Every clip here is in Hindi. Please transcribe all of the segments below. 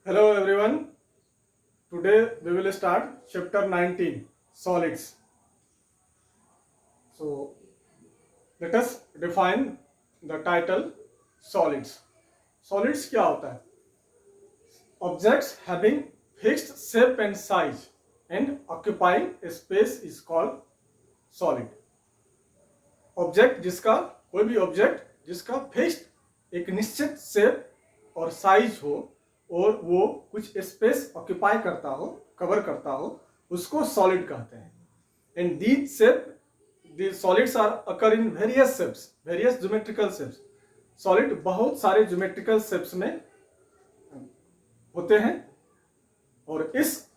Hello everyone. Today we will start chapter 19 solids. So let us define the title solids. Solids क्या होता है? Objects having fixed shape and size and occupying a space is called solid. Object जिसका कोई भी ऑब्जेक्ट जिसका फिक्स्ड एक निश्चित शेप और साइज हो और वो कुछ स्पेस ऑक्यूपाई करता हो, कवर करता हो, उसको सॉलिड कहते हैं. And these shape the solids are occur in various shapes, various geometrical shapes. Solid बहुत सारे ज्योमेट्रिकल शेप्स में होते हैं और इस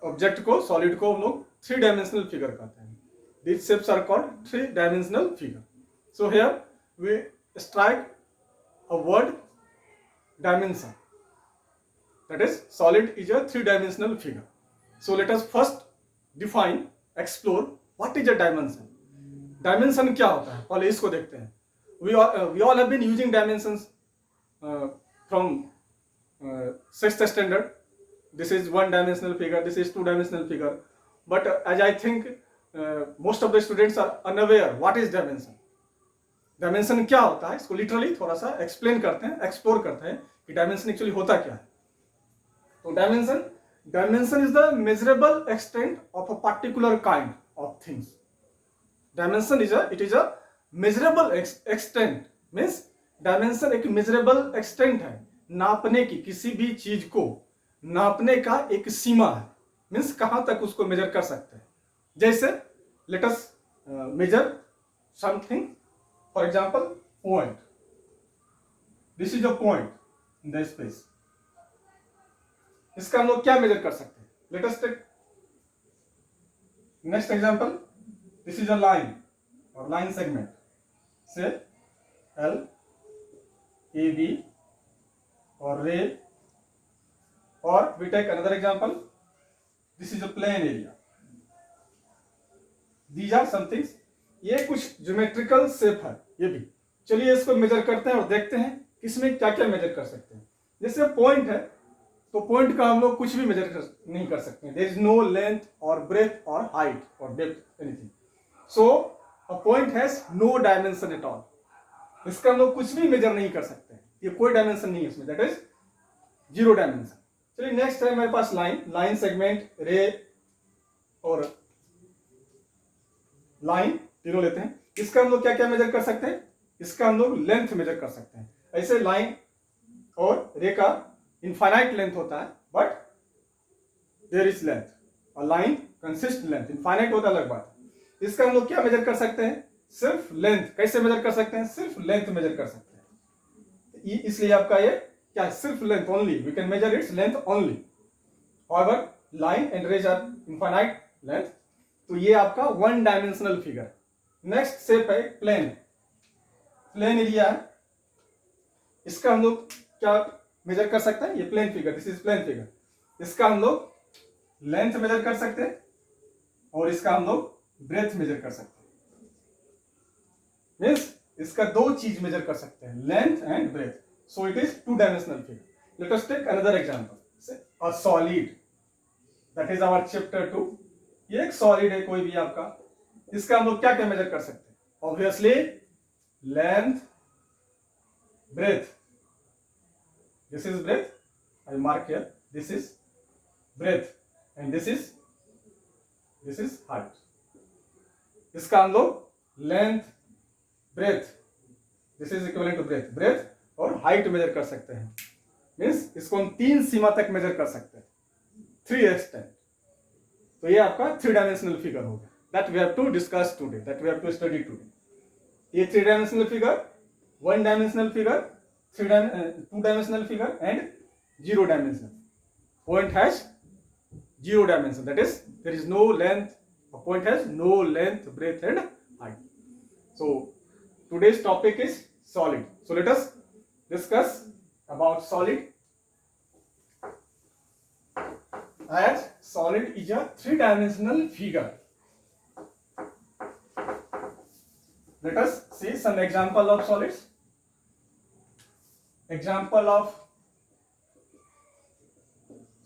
ऑब्जेक्ट को, सॉलिड को हम लोग थ्री डायमेंशनल फिगर कहते हैं. These shapes are called three-dimensional figure. So here we strike a word dimension. That is, solid is a three-dimensional figure. So let us first define, explore what is a dimension. Dimension क्या होता है? पहले इसको देखते हैं. We all have been using dimensions from sixth standard. This is one-dimensional figure. This is two-dimensional figure. But as I think most of the students are unaware what is dimension. Dimension क्या होता है, इसको लिटरली थोड़ा सा एक्सप्लेन करते हैं, एक्सप्लोर करते हैं कि डायमेंशन एक्चुअली होता क्या है. तो dimension is the measurable extent of a particular kind of things. Dimension it is a measurable extent. Means dimension एक मेजरेबल एक्सटेंट है, नापने की, किसी भी चीज को नापने का एक सीमा है. मीन्स कहां तक उसको मेजर कर सकते हैं. जैसे let us measure something, for example point. This is a point in the space. इसका हम लोग क्या मेजर कर सकते हैं? Let us take next example. This is a line or line segment. Say L, A, B or ray, or we take another example. This is a plane area. These are some things. ये कुछ ज्योमेट्रिकल शेप है. ये भी चलिए इसको मेजर करते हैं और देखते हैं किसमें क्या क्या मेजर कर सकते हैं. जैसे पॉइंट है तो पॉइंट का हम लोग कुछ भी मेजर नहीं कर सकते. देयर इज नो लेंथ और ब्रेथ और हाइट और depth anything. So a point has no dimension at all. इसका हम लोग कुछ भी मेजर नहीं कर सकते. ये कोई डायमेंशन नहीं है इसमें. That is zero dimension. चलिए नेक्स्ट है हमारे पास लाइन सेगमेंट, रे और लाइन तीनों लेते हैं. इसका हम लोग क्या क्या मेजर कर सकते हैं? इसका हम लोग लेंथ मेजर कर सकते हैं. ऐसे लाइन और रे का इनफाइनाइट लेंथ होता है, बट देयर इज लेंथ. और लाइन कंसिस्ट लेंथ, इनफाइनाइट होता है अलग बात. इसका हम लोग क्या मेजर कर सकते हैं? सिर्फ लेंथ. कैसे मेजर कर सकते हैं? सिर्फ लेंथ मेजर कर सकते हैं. इसलिए आपका ये क्या है? सिर्फ length only. We can measure its length only. However, line and rays are infinite length. तो ये आपका one dimensional figure. Next shape है प्लेन. प्लेन एरिया है. इसका हम लोग क्या मेजर कर सकते हैं? ये plane figure. This is plane figure. इसका हम लोग लेंथ मेजर कर सकते हैं और इसका हम लोग ब्रेथ मेजर कर सकते हैं. मीन्स इसका दो चीज मेजर कर सकते हैं, length and breadth. So it is two dimensional figure. Let us take another example. A solid. That is our chapter 2. ये एक सॉलिड है कोई भी आपका. इसका हम लोग क्या क्या मेजर कर सकते हैं? Obviously length, breadth. This is breadth. I mark here. This is breadth and this is height. इसका हम लोग length, breadth, this is equivalent to breadth, breadth और हाइट मेजर कर सकते हैं. मीन्स इसको हम तीन सीमा तक मेजर कर सकते हैं. Three extent. तो ये आपका थ्री डायमेंशनल फिगर होगा. That we have to discuss today, that we have to study today. ये three dimensional figure, one dimensional figure, two dimensional figure and zero dimensional. Point has zero dimension. That is there is no length. A point has no length, breadth and height. So today's topic is solid. So let us discuss about solid. As solid is a three-dimensional figure. Let us see some example of solids. Example of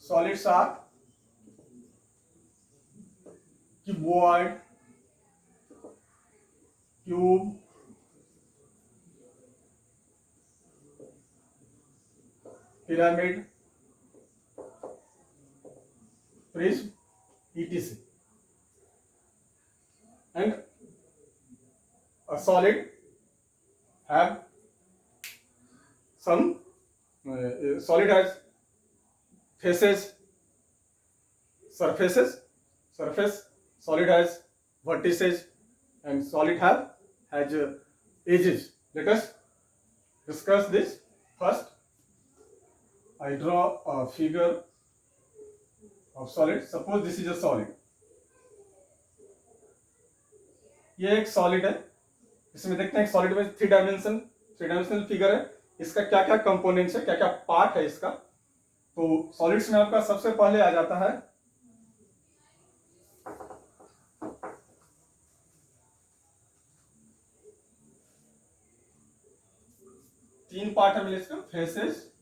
Solids are cuboid, cube, pyramid, prism, etc. And a solid have some solid has faces, surface. Solid has vertices, and solid has edges. Let us discuss this. First, I draw a figure of solid. Suppose this is a solid. ये एक सॉलिड है. इसमें देखते हैं सॉलिड में थ्री डायमेंशनल फिगर है. इसका क्या क्या कंपोनेंट्स है, क्या क्या पार्ट है इसका. तो सॉलिड्स में आपका सबसे पहले आ जाता है तीन पार्ट है. इसका faces,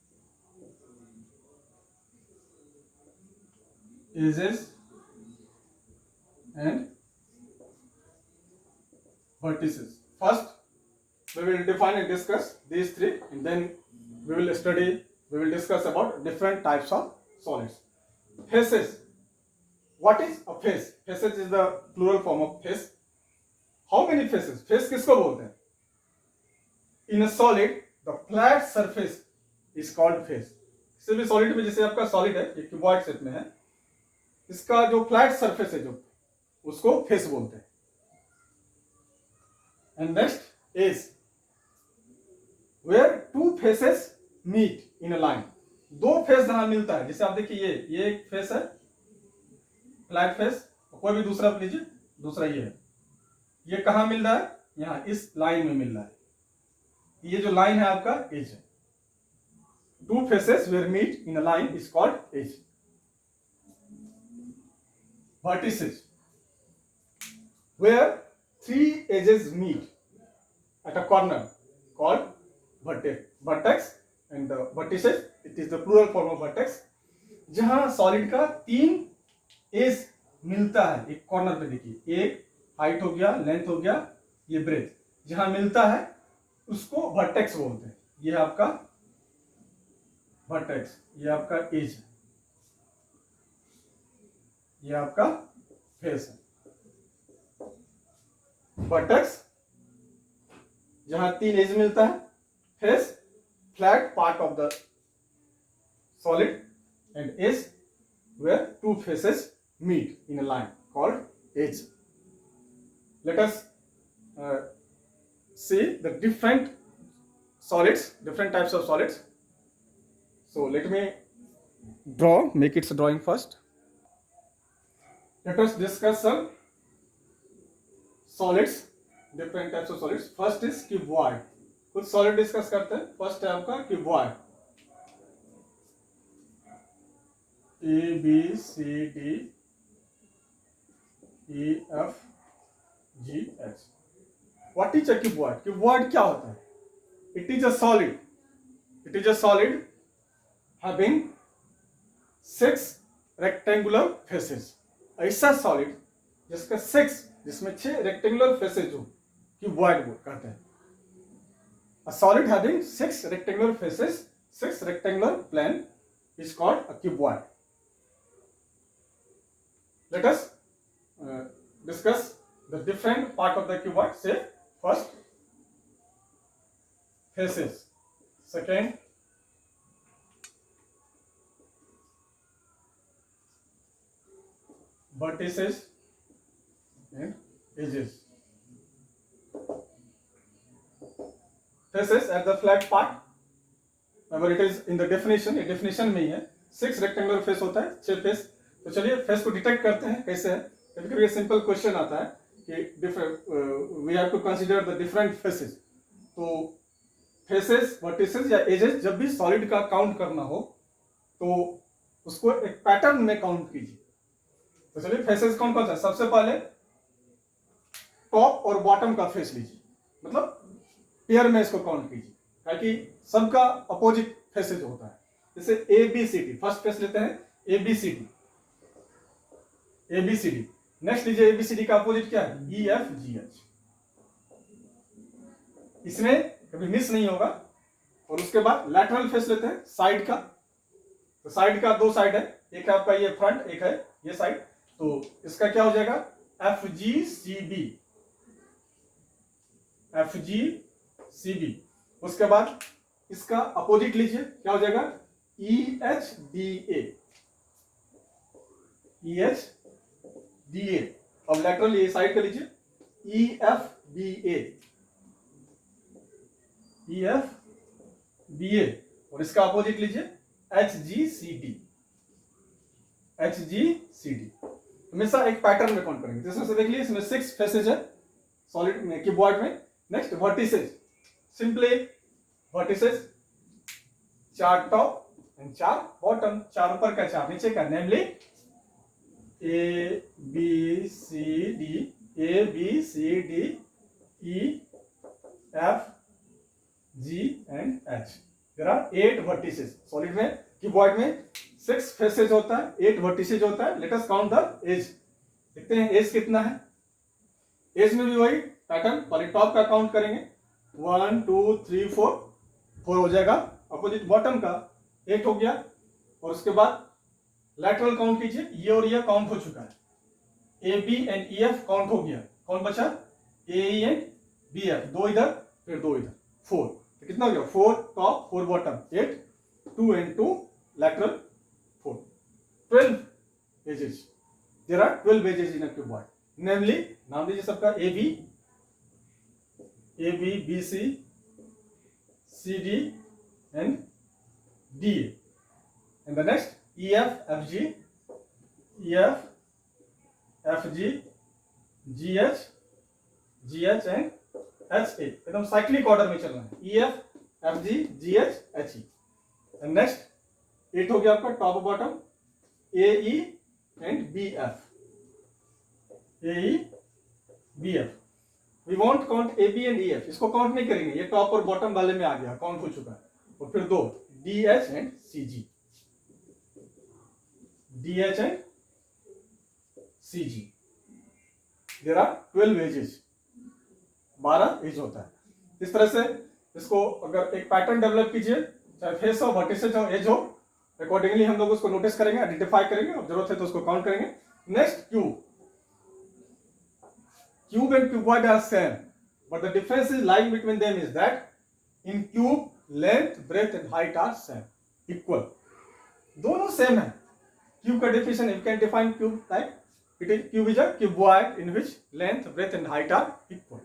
edges and vertices. First, we will define and discuss these three, and then we will discuss about different types of solids. Faces. What is a face? Faces is the plural form of face. How many faces? Face किसको बोलते हैं? In a solid, the flat surface is called face. किसी भी solid में, जैसे आपका solid है, ये cuboid shape में है, इसका जो flat surface है जो, उसको face बोलते हैं. And next is where two faces meet in a line. दो फेस जहां मिलता है, जैसे आप देखिए ये एक फेस है, फ्लैट फेस. कोई भी दूसरा लीजिए, दूसरा ये है. ये कहां मिल रहा है? यहां इस लाइन में मिल रहा है. ये जो लाइन है आपका एज है. Two faces where meet in a line is called edge. Vertices. Where three edges meet at a corner called vertex, and the vertices, it is the plural form of vertex. जहां सॉलिड का तीन एज मिलता है एक कॉर्नर पे. देखिए, एक हाइट हो गया, लेंथ हो गया, ये ब्रेथ, जहां मिलता है उसको वर्टेक्स बोलते हैं. ये आपका वर्टेक्स, ये आपका एज है, ये आपका फेस है. वर्टेक्स जहां तीन एज मिलता है, face flat part of the solid, and edge where two faces meet in a line called edge. Let us see the different solids, different types of solids. So let me make its drawing first. Let us discuss some solids, different types of solids. First is cuboid. कुछ solid discuss करते हैं. First है आपका cuboid. A, B, C, D, E, F, G, H. What is a cuboid? Cuboid क्या होता है? It is a solid. It is a solid having 6 rectangular faces. ऐसा solid जिसका 6, जिसमें 6 rectangular faces हो, cuboid कहते हैं. A solid having 6 rectangular faces, 6 rectangular plane is called a cuboid. Let us discuss the different part of the cuboid. Say first faces, second vertices and edges. Faces at the flat part, whenever it is in the definition, ये definition में ही है. 6 rectangular face होता है, 6 face. तो चलिए फेस को डिटेक्ट करते हैं कैसे है. कभी कभी सिंपल क्वेश्चन आता है कि we have to consider the different faces. तो फेसेस, वर्टिसेस या एजेस जब भी सॉलिड का काउंट करना हो तो उसको एक पैटर्न में काउंट कीजिए. तो चलिए फेसेस कौन कौन सा. सबसे पहले टॉप और बॉटम का फेस लीजिए, मतलब पेयर में इसको काउंट कीजिए, ताकि सबका अपोजिट फेसेस होता है. जैसे A B C D, first face लेते हैं ABCD, ABCD। नेक्स्ट लीजिए ABCD का अपोजिट क्या है, EFGH। इसमें कभी मिस नहीं होगा। और उसके बाद लैटरल फेस लेते हैं, साइड का। तो साइड का दो साइड है, एक है आपका ये फ्रंट, एक है ये साइड। तो इसका क्या हो जाएगा, FGCB, FGCB। उसके बाद इसका अपोजिट लीजिए, क्या हो जाएगा, EHDA, EHDA। अब लैटरल ये साइड का लीजिए, EFBA, EFBA। और इसका अपोजिट लीजिए HGCD, HGCD। हमेशा एक पैटर्न में काउंट करेंगे। जैसे देख लीजिए, इसमें 6 फेसेज है सॉलिड में, कीबोर्ड में। Next vertices, simply vertices 4 top and 4 bottom, 4 ऊपर का 4 नीचे का, namely ABCD, EFG and H। There are 8 vertices. Solid में कीबोर्ड में 6 फेसेज होता है, 8 वर्टिसेज होता है। Let us count the edge. देखते हैं एज कितना है। एज में भी वही पैटर्न, पहले टॉप का काउंट करेंगे, 1 2 3 4 हो जाएगा। अपोजिट बॉटम का 8 हो गया। और उसके बाद लैटरल काउंट कीजिए, ये और ये काउंट हो चुका है। AB एंड EF काउंट हो गया। कौन बचा, AE एंड BF। 2 इधर फिर 2 इधर, 4। तो कितना हो गया, 4 top 4 bottom, 8, 2 and 2 lateral 4, 12 edges. There are 12 edges in a cuboid. Namely नाम दीजिए सबका, AB BC CD and DA। and the next EFFG, GH and HA। एकदम साइक्लिक ऑर्डर में चल रहा है, EFFG GH HE। and next 8 हो गया आपका top bottom, AE and BF, AE BF। We want count AB and EF, इसको काउंट नहीं करेंगे, ये टॉप और बॉटम वाले में आ गया, काउंट हो चुका है। और फिर 2 DH and CG, DH and CG। There are 12 edges, 12 edge होता है। इस तरह से इसको अगर एक पैटर्न डेवलप कीजिए, चाहे फेस हो, वर्टिसेज हो, एज हो, अकॉर्डिंगली हम लोग उसको नोटिस करेंगे, आइडेंटिफाई करेंगे, और जरूरत है तो उसको काउंट करेंगे। Next cube. Cube and cuboid are same, but the difference is lying between them is that in cube length, breadth and height are same, equal। दोनों सेम है। क्यूब का definition, you can define cube like cube is a cuboid in which length, breadth and height are equal।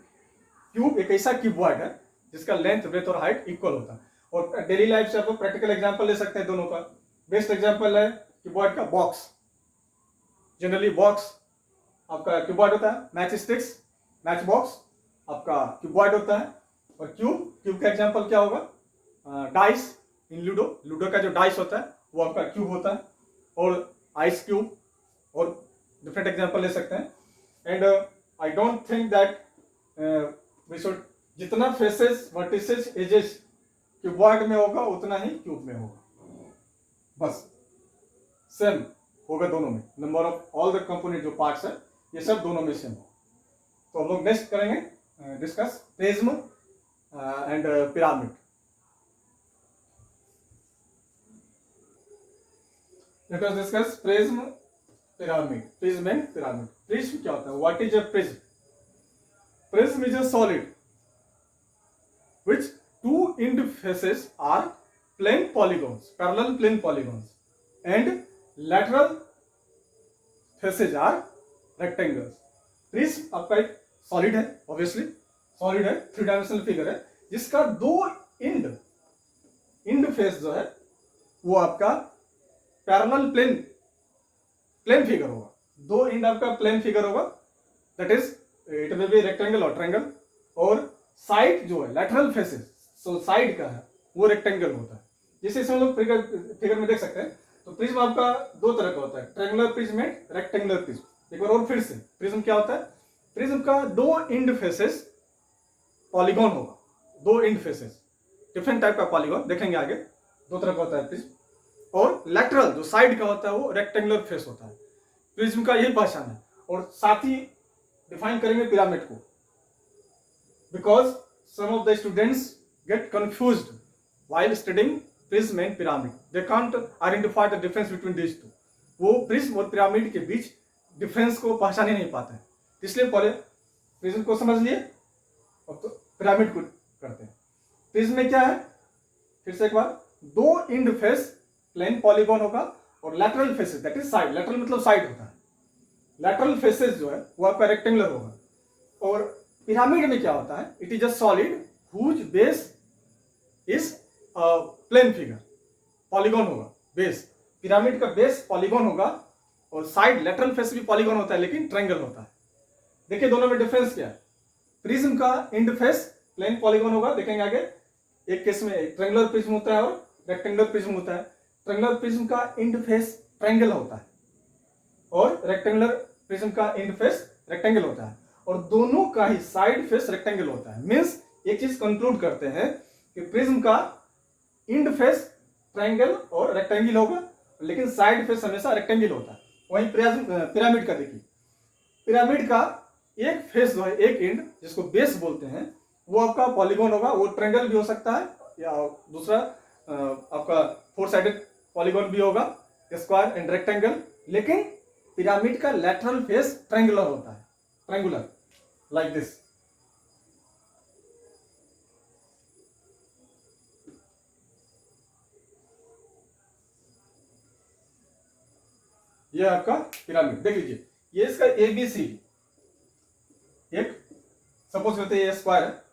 Cube एक ऐसा क्यूबॉइड है जिसका लेंथ, ब्रेथ और हाइट इक्वल होता है। और डेली लाइफ से आप प्रैक्टिकल एग्जांपल ले सकते हैं दोनों का। बेस्ट एग्जांपल है क्यूबॉइड का बॉक्स। जनरली बॉक्स आपका क्यूबॉइड होता है, मैच स्टिक्स, मैच बॉक्स आपका क्यूबॉइड होता है। और क्यूब का एग्जांपल क्या होगा, डाइस इन लूडो का जो डाइस होता है वो आपका क्यूब होता है। और आइस क्यूब, और डिफरेंट एग्जांपल ले सकते हैं। And I don't think that we should, जितना फेसेस, वर्टिसेस, एजेस क्यूबॉइड में होगा उतना ही क्यूब में होगा, बस सेम होगा दोनों में। Number of all the component जो पार्ट्स है ये सब दोनों में सेम हो। तो हम लोग नेक्स्ट करेंगे discuss prism and pyramid. Let us discuss prism, pyramid. Prism and pyramid. Prism क्या होता है, what is a prism? Prism is a solid which two end faces are plane polygons, parallel plane polygons, and lateral faces are rectangles। Prism आपका एक सॉलिड है, ऑब्वियसली सॉलिड है, 3 डायमेंशनल फिगर है, जिसका दो इंड फेस जो है वो आपका पैरेलल प्लेन फिगर होगा। दो इंड आपका प्लेन फिगर होगा, that is it may be rectangle और ट्रायंगल। और साइड जो है लैटरल फेसेस, सो साइड का है वो रेक्टेंगल होता है। जैसे हम लोग फिगर में देख सकते हैं। तो प्रिज्म आपका दो तरह का होता है, triangular prism and rectangular prism. एक बार और फिर से, प्रिज्म क्या होता है? प्रिज्म का दो इंड फेसेस पॉलीगॉन होगा, दो इंड फेसेस, डिफरेंट टाइप का पॉलीगॉन देखेंगे आगे। दो तरह का होता है प्रिज्म। और लैटरल जो साइड का होता है वो रेक्टेंगुलर फेस होता है। प्रिज्म का यही पहचान है। और साथ ही डिफाइन करेंगे पिरामिड को, because some of the students get confused while studying prism and pyramid. They can't identify the difference between these two. वो प्रिज्म और पिरामिड के बीच डिफरेंस को पहचान ही नहीं पाते हैं। इसलिए पहले प्रिज्म को समझ लिए और तो पिरामिड को करते हैं। प्रिज्म में क्या है, फिर से एक बार, दो इंड फेस प्लेन पॉलीगॉन होगा और lateral faces that is side, lateral मतलब साइड होता है, लैटरल फेसेस जो है वो आपका रेक्टेंगुलर होगा। और पिरामिड में क्या होता है, it is a solid whose base is plane figure, polygon होगा बेस। पिरामिड का बेस पॉलीगॉन होगा और साइड लैटरल फेस भी पॉलीगॉन होता है लेकिन ट्रायंगल होता है। देखिए दोनों में डिफरेंस क्या है। प्रिज्म का इंड फेस प्लेन पॉलीगॉन होगा, देखेंगे आगे। एक केस में ट्रायंगुलर प्रिज्म होता है और रेक्टेंगुलर प्रिज्म होता है। ट्रायंगुलर प्रिज्म का इंड फेस ट्रायंगल होता है और रेक्टेंगुलर प्रिज्म का इंड फेस रेक्टेंगल होता है, और दोनों का ही साइड फेस रेक्टेंगल होता है। मीन्स एक चीज कंक्लूड करते हैं कि प्रिज्म का इंड फेस ट्रायंगल और रेक्टेंगल होगा, लेकिन साइड फेस हमेशा रेक्टेंगल होता है। वहीं पिरामिड का देखिए, पिरामिड का एक फेस जो है, एक इंड जिसको बेस बोलते हैं, वो आपका पॉलीगॉन होगा। वो ट्रायंगल भी हो सकता है या दूसरा आपका फोर साइडेड पॉलीगॉन भी होगा, स्क्वायर एंड रेक्टेंगल। लेकिन पिरामिड का लैटरल फेस ट्रायंगुलर होता है, ट्रायंगुलर लाइक दिस। ये आपका पिरामिड देख लीजिए, ये इसका ABC एक सपोज करते हैं, ये स्क्वायर है,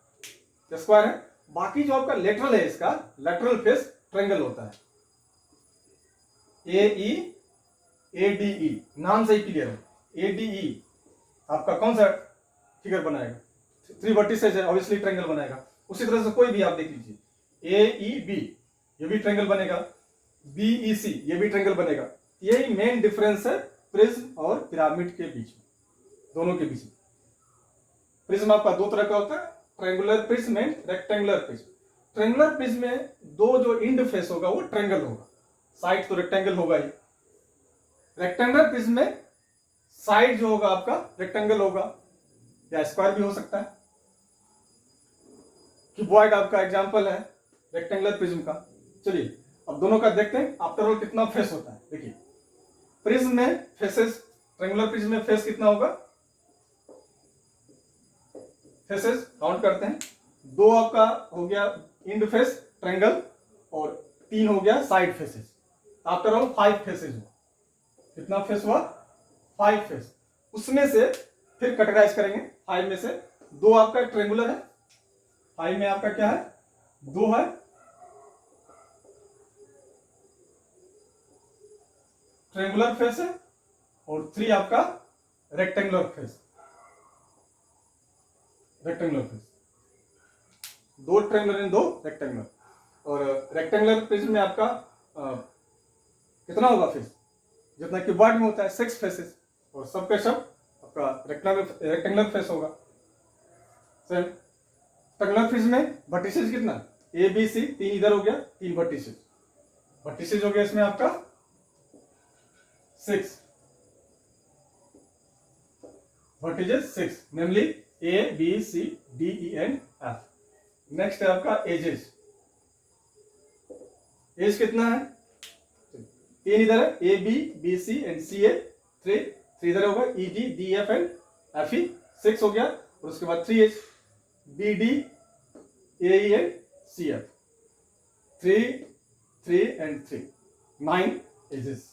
स्क्वायर है। बाकी जो आपका लेटरल है, इसका लेटरल फेस ट्रायंगल होता है, AEADE, नाम से ही क्लियर है। ADE आपका कौन सा फिगर बनाएगा, 3 वर्टिसेज है, ऑब्वियसली ट्रायंगल बनाएगा। उसी तरह से कोई भी आप देख लीजिए, AEB ये भी ट्रायंगल बनेगा, BEC ये भी ट्रायंगल बनेगा। यही मेन डिफरेंस है प्रिज्म और पिरामिड के बीच में, दोनों के बीच में। प्रिज्म आपका दो तरह का होता है, triangular prism and rectangular prism. Triangular prism में दो जो इंड फेस होगा वो ट्रायंगल होगा, साइड तो रेक्टेंगल होगा ही। रेक्टेंगुलर प्रिज्म में साइड जो होगा आपका रेक्टेंगल होगा या स्क्वायर भी हो सकता है। क्यूबॉइड आपका एग्जांपल है रेक्टेंगुलर प्रिज्म का। चलिए अब दोनों का देखते हैं, आफ्टर ऑल कितना फेस होता है। देखिए प्रिज्म में फेसेस, ट्रायंगुलर प्रिज्म में फेस कितना होगा, फेसेस काउंट करते हैं। दो आपका हो गया इंड फेस ट्रायंगल और 3 हो गया side faces. After all 5 faces हुआ। कितना फेस हुआ, 5 फेस। उसमें से फिर कैटेगराइज करेंगे, 5 में से 2 आपका ट्रायंगुलर है, 5 में आपका क्या है, 2 है ट्रायंगुलर फेस है और 3 आपका rectangular face, rectangular face. 2 triangular and 2 rectangular. और रेक्टेंगुलर प्रिज्म में आपका कितना होगा फेस, जितना क्यूबॉइड में होता है 6 फेसेस, और सबके सब आपका रेक्टेंगुलर फेस होगा। ट्रायंगुलर प्रिज्म में वर्टिसेस कितना, ABC 3 इधर हो गया, 3 वर्टिसेस, वर्टिसेस हो गया इसमें आपका 6 vertices 6, namely ABCDE and F। Next है आपका एजेस। एज कितना है, 3 इधर है, ABBC एंड CA 3 इधर होगा, EGDF एंड FE 6 हो गया। और उसके बाद 3 edge, BDAE and CF 3 and 3, 9 edges.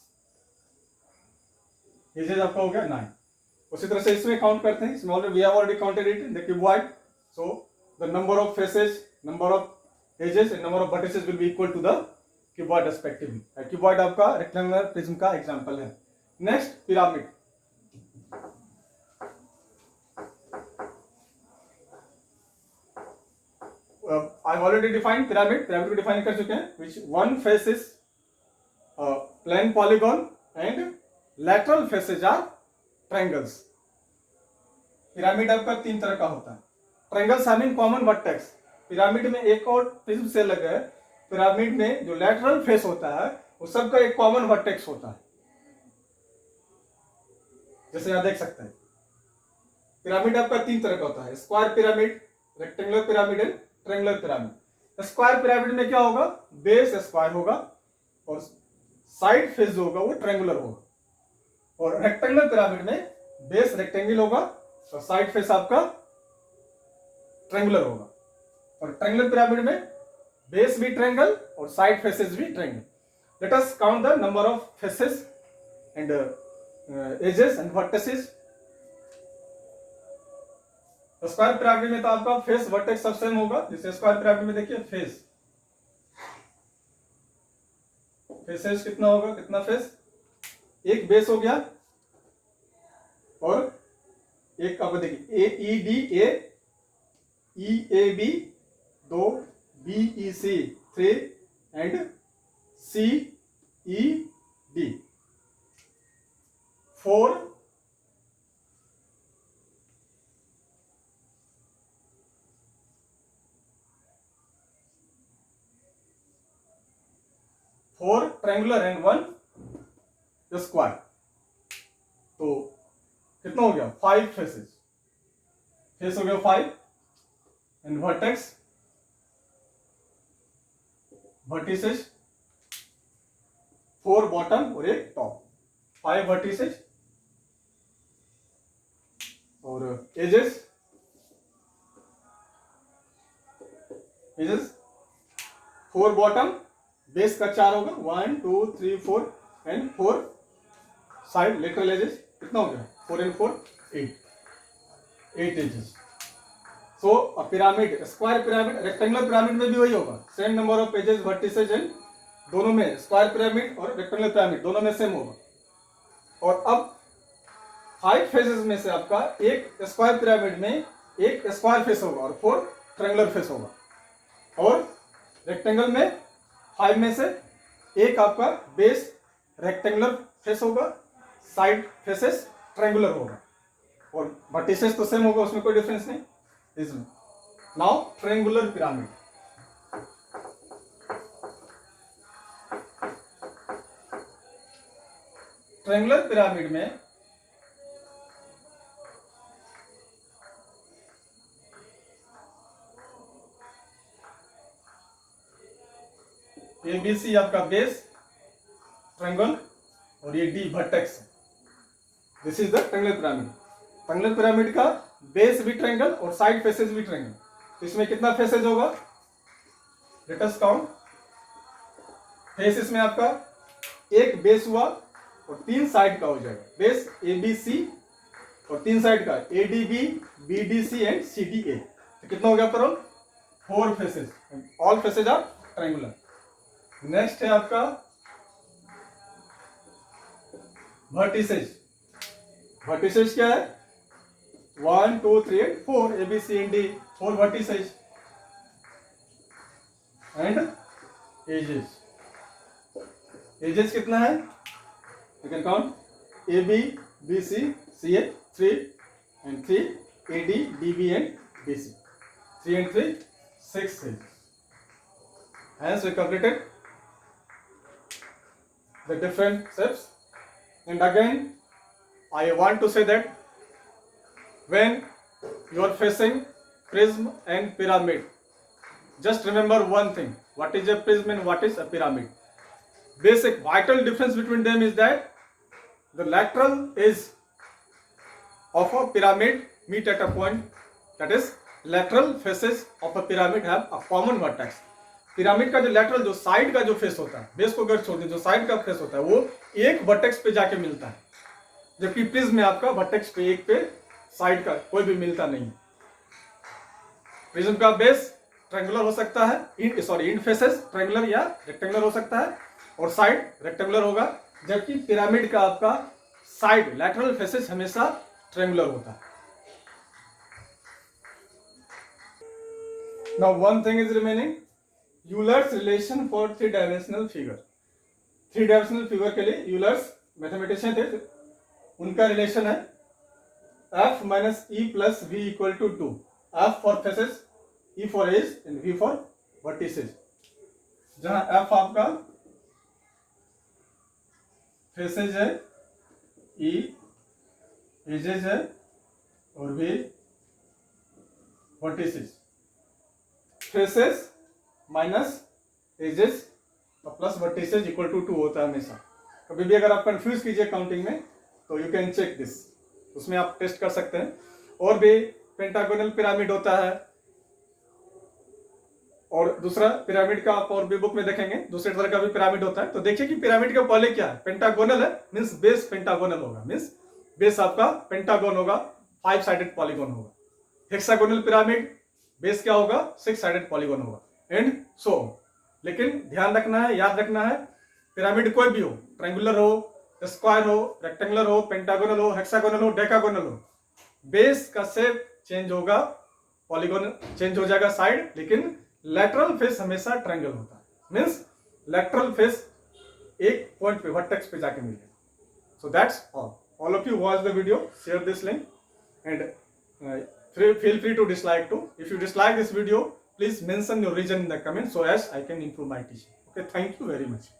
Edges आपका हो गया 9। उसी तरह से इसमें काउंट करते हैं, इसमें already we have already counted it in the cuboid. So the number of faces, number of edges and number of vertices will be equal to the cuboid respectively. Cuboid आपका रेक्टेंगुलर प्रिज्म का एग्जांपल है। Next pyramid. I have already defined pyramid, pyramid को डिफाइन कर चुके हैं, which one face is plane polygon and lateral faces are triangles। Pyramid आपका 3 तरह का होता है। Triangles having common vertex. Pyramid में एक और प्रिज्म से अलग है, पिरामिड में जो लैटरल फेस होता है उस सबका एक कॉमन वर्टेक्स होता है। जैसे यहां देख सकते हैं पिरामिड आपका 3 तरह का होता है, square pyramid, rectangular pyramid and triangular pyramid. Square pyramid में क्या होगा, बेस स्क्वायर होगा और साइड फेस जो होगा वो ट्रायंगुलर होगा, और रेक्टेंगुलर पिरामिड में बेस रेक्टेंगल होगा और साइड फेस आपका ट्रायंगुलर होगा, और ट्रायंगुलर पिरामिड में बेस भी ट्रायंगल और साइड फेसेस भी triangle. Let us count the number of faces and edges and vertices. Square pyramid में तो आपका फेस वर्टेक्स सब सेम होगा, जैसे स्क्वायर पिरामिड में देखिए फेसेस कितना होगा, कितना फेस, एक बेस हो गया और एक आपको देखिए A E D A B 2, B E C 3 and C E D 4, triangular and 1 square. तो कितना हो गया, 5 फेस हो गया 5 एंड वर्टिसेस 4 बॉटम और एक टॉप, 5 वर्टिसेस, और एजेस 4 बॉटम, बेस का 4 होगा, 1 2 3 4 एंड 4 साइड लेटरल एजेस, कितना हो गया 4 and 4 8 edges. So a pyramid, square pyramid, rectangular pyramid में भी वही होगा, same number of edges vertices and दोनों में, स्क्वायर पिरामिड और रेक्टेंगुलर पिरामिड दोनों में सेम होगा। और अब 5 फेसेस में से आपका एक स्क्वायर पिरामिड में एक स्क्वायर फेस होगा और 4 ट्रायंगुलर फेस होगा, और रेक्टेंगल में 5 में से एक आपका बेस रेक्टेंगुलर फेस होगा, साइड फेसेस ट्रायंगुलर होगा, और वर्टिसेस तो सेम होगा, उसमें कोई डिफरेंस नहीं। इसमें now triangular pyramid, triangular pyramid में एबीसी आपका बेस ट्रायंगल और ये D vertex, this is the triangular pyramid. Triangular pyramid का बेस भी ट्रायंगल और साइड फेसेस भी ट्रायंगल। तो इसमें कितना फेसेस होगा, लेट अस काउंट। फेस में आपका एक बेस हुआ और 3 साइड का हो जाएगा, बेस ए बी सी और 3 साइड का A D B, B D C and C D A. तो कितना हो गया total 4 faces, all faces are triangular. Next है आपका वर्टिसेस। वर्टिसेस क्या है, 1 2 3 4 A B C and D, 4 vertices and edges. Edges कितना है, you can count A B B C C A 3 and 3 A D D B and D C 3 and 3 6 edges. Hence we completed the different steps. And again I want to say that when you are facing prism and pyramid, just remember one thing, what is a prism and what is a pyramid. Basic vital difference between them is that the lateral edge of a pyramid meet at a point, that is lateral faces of a pyramid have a common vertex. Pyramid का जो लेटरल, जो साइड का जो फेस होता है, बेस को अगर छोड़ दें, जो साइड का फेस होता है वो एक वर्टेक्स पे जाके मिलता है, जबकि प्रिज्म में आपका वर्टेक्स पे एक पे साइड का कोई भी मिलता नहीं। प्रिज्म का बेस ट्रायंगुलर हो सकता है, इंड फेसेस ट्रायंगुलर या रेक्टेंगुलर हो सकता है, और साइड रेक्टेंगुलर होगा, जबकि पिरामिड का आपका साइड लैटरल फेसेस हमेशा ट्रायंगुलर होता है। Now one thing is remaining, Euler's relation for three dimensional figure. Three dimensional figure के लिए यूलर्स मैथमेटिशियन थे, उनका रिलेशन है f minus E plus V equal to 2, f for faces, e for edge and v for vertices, जहां f आपका फेसेज है, ई एजेज है, और भी वर्टिसेस। फेसेस माइनस एजेस और प्लस वर्टिसेस इक्वल टू 2 होता है हमेशा। कभी भी अगर आप कंफ्यूज कीजिए काउंटिंग में तो यू कैन चेक दिस, उसमें आप टेस्ट कर सकते हैं। और भी पेंटागोनल पिरामिड होता है, और दूसरा पिरामिड का आप और भी बुक में देखेंगे, दूसरे तरह का भी पिरामिड होता है। तो देखिए कि पिरामिड के पहले क्या है, पेंटागोनल है, मींस बेस पेंटागोनल होगा, मींस बेस आपका पेंटागोन होगा, 5 साइडेड पॉलीगोन होगा। हेक्सागोनल पिरामिड बेस क्या होगा, 6 साइडेड पॉलीगोन होगा, एंड सो। लेकिन ध्यान रखना है, याद रखना है, पिरामिड कोई भी हो, ट्रायंगुलर हो, स्क्वायर हो, रेक्टेंगुलर हो, पेंटागोनल हो, हेक्सागोनल हो, डेकागोनल हो, बेस का शेप चेंज होगा, पॉलीगोन चेंज हो जाएगा साइड, लेकिन लैटरल फेस हमेशा ट्रायंगल होता है, मींस लैटरल फेस एक पॉइंट पे वर्टेक्स पे जाके मिलेगा। So that's all of you watch the video, share this link, and feel free to dislike too. If you dislike this video, please mention your reason in the comment so as I can improve my teaching. Okay, thank you very much.